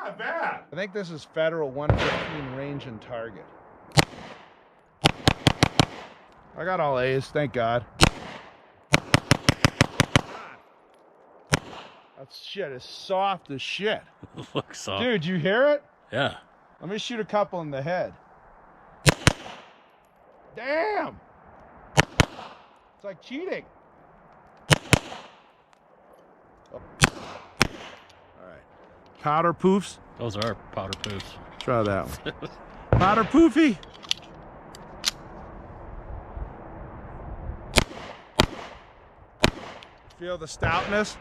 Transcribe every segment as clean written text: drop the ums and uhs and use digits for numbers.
Not bad. I think this is Federal 115 range and target. I got all A's, thank God. That shit is soft as shit. Looks soft. Dude, you hear it? Yeah. Let me shoot a couple in the head. Damn! It's like cheating. Oh. All right. Powder poofs. Those are powder poofs. Try that one. Powder poofy. Feel the stoutness?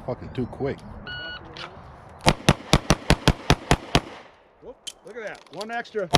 Fucking too quick. Whoop, look at that. One extra.